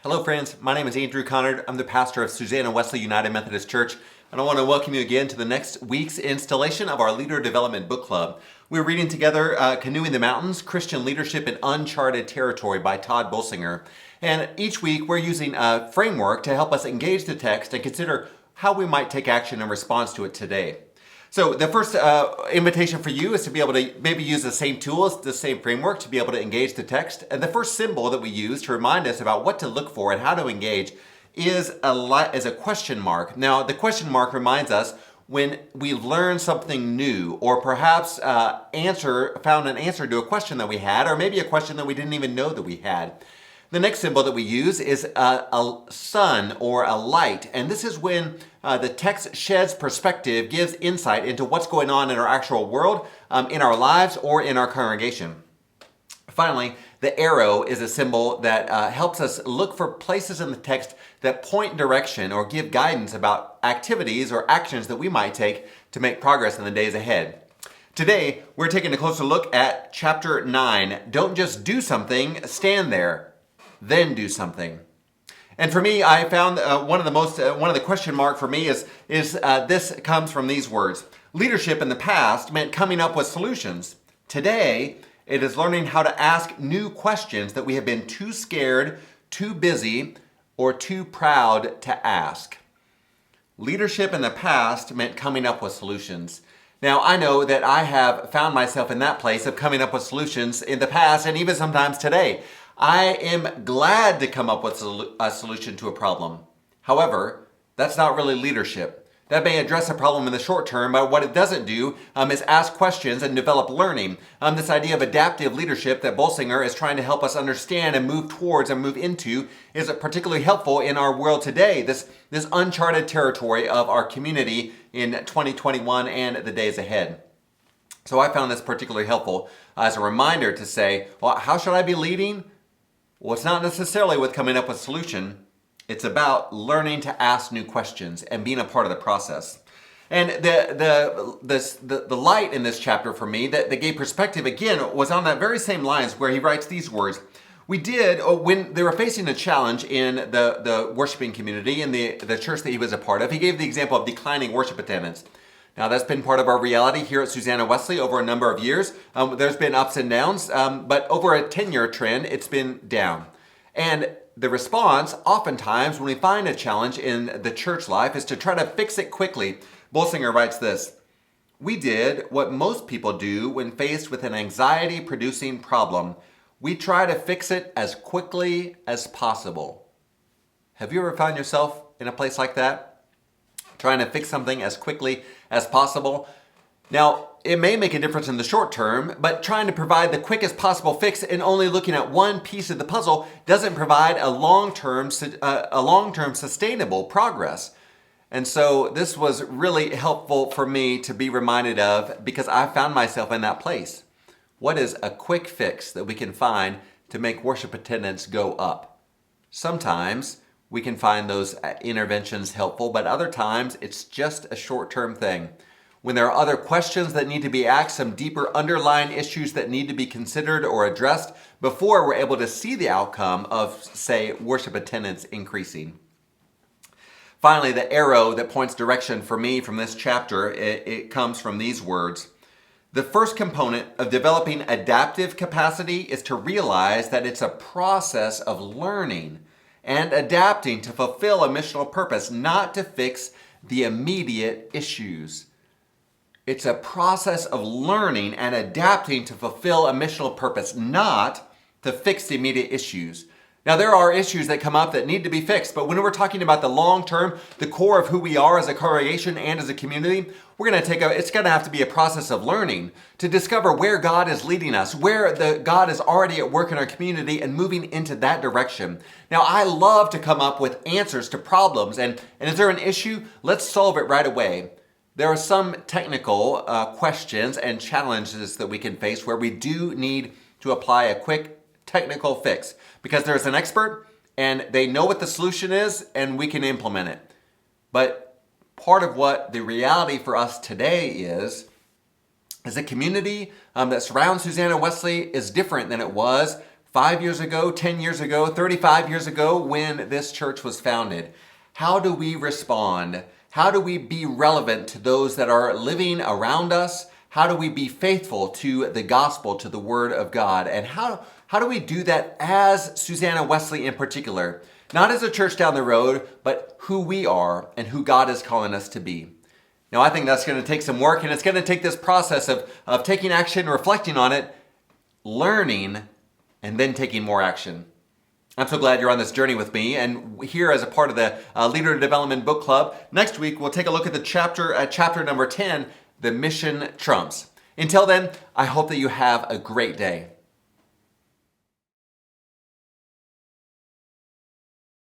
Hello friends, my name is Andrew Connard. I'm the pastor of Susanna Wesley United Methodist Church, and I want to welcome you again to the next week's installation of our Leader Development Book Club. We're reading together Canoeing the Mountains, Christian Leadership in Uncharted Territory by Tod Bolsinger. And each week we're using a framework to help us engage the text and consider how we might take action in response to it today. So the first invitation for you is to be able to maybe use the same tools, the same framework to be able to engage the text. And the first symbol that we use to remind us about what to look for and how to engage is a question mark. Now, the question mark reminds us when we learn something new, or perhaps found an answer to a question that we had, or maybe a question that we didn't even know that we had. The next symbol that we use is a sun or a light, and this is when the text sheds perspective, gives insight into what's going on in our actual world, in our lives, or in our congregation. Finally, the arrow is a symbol that helps us look for places in the text that point direction or give guidance about activities or actions that we might take to make progress in the days ahead. Today, we're taking a closer look at chapter 9. Don't just do something, stand there. Then do something. And for me, I found one of the question mark for me is this comes from these words. Leadership in the past meant coming up with solutions. Today, it is learning how to ask new questions that we have been too scared, too busy, or too proud to ask. Leadership in the past meant coming up with solutions. Now, I know that I have found myself in that place of coming up with solutions in the past and even sometimes today. I am glad to come up with a solution to a problem. However, that's not really leadership. That may address a problem in the short term, but what it doesn't do is ask questions and develop learning. This idea of adaptive leadership that Bolsinger is trying to help us understand and move towards and move into is particularly helpful in our world today, this uncharted territory of our community in 2021 and the days ahead. So I found this particularly helpful as a reminder to say, well, how should I be leading? Well, it's not necessarily with coming up with a solution. It's about learning to ask new questions and being a part of the process. And the light in this chapter for me that gave perspective again was on that very same lines where he writes these words. When they were facing a challenge in the worshiping community in the church that he was a part of, he gave the example of declining worship attendance. Now, that's been part of our reality here at Susanna Wesley over a number of years. There's been ups and downs, but over a 10-year trend, it's been down. And the response, oftentimes, when we find a challenge in the church life, is to try to fix it quickly. Bolsinger writes this, "We did what most people do when faced with an anxiety-producing problem. We try to fix it as quickly as possible." Have you ever found yourself in a place like that? Trying to fix something as quickly as possible. Now, it may make a difference in the short term, but trying to provide the quickest possible fix and only looking at one piece of the puzzle doesn't provide a long-term sustainable progress. And so this was really helpful for me to be reminded of because I found myself in that place. What is a quick fix that we can find to make worship attendance go up? Sometimes we can find those interventions helpful, but other times it's just a short-term thing. When there are other questions that need to be asked, some deeper underlying issues that need to be considered or addressed before we're able to see the outcome of, say, worship attendance increasing. Finally, the arrow that points direction for me from this chapter, it comes from these words. The first component of developing adaptive capacity is to realize that it's a process of learning and adapting to fulfill a missional purpose, not to fix the immediate issues. It's a process of learning and adapting to fulfill a missional purpose, not to fix the immediate issues. Now, there are issues that come up that need to be fixed, but when we're talking about the long term, the core of who we are as a congregation and as a community, it's going to have to be a process of learning to discover where God is leading us, where God is already at work in our community and moving into that direction. Now, I love to come up with answers to problems, and is there an issue? Let's solve it right away. There are some technical questions and challenges that we can face where we do need to apply a quick technical fix because there's an expert and they know what the solution is and we can implement it. But part of what the reality for us today is a community that surrounds Susanna Wesley is different than it was 5 years ago, 10 years ago, 35 years ago when this church was founded? How do we respond? How do we be relevant to those that are living around us? How do we be faithful to the gospel, to the word of God? And how do we do that as Susanna Wesley in particular? Not as a church down the road, but who we are and who God is calling us to be. Now, I think that's going to take some work, and it's going to take this process of taking action, reflecting on it, learning, and then taking more action. I'm so glad you're on this journey with me, and here as a part of the Leader Development Book Club, next week we'll take a look at the chapter number 10, The Mission Trumps. Until then, I hope that you have a great day.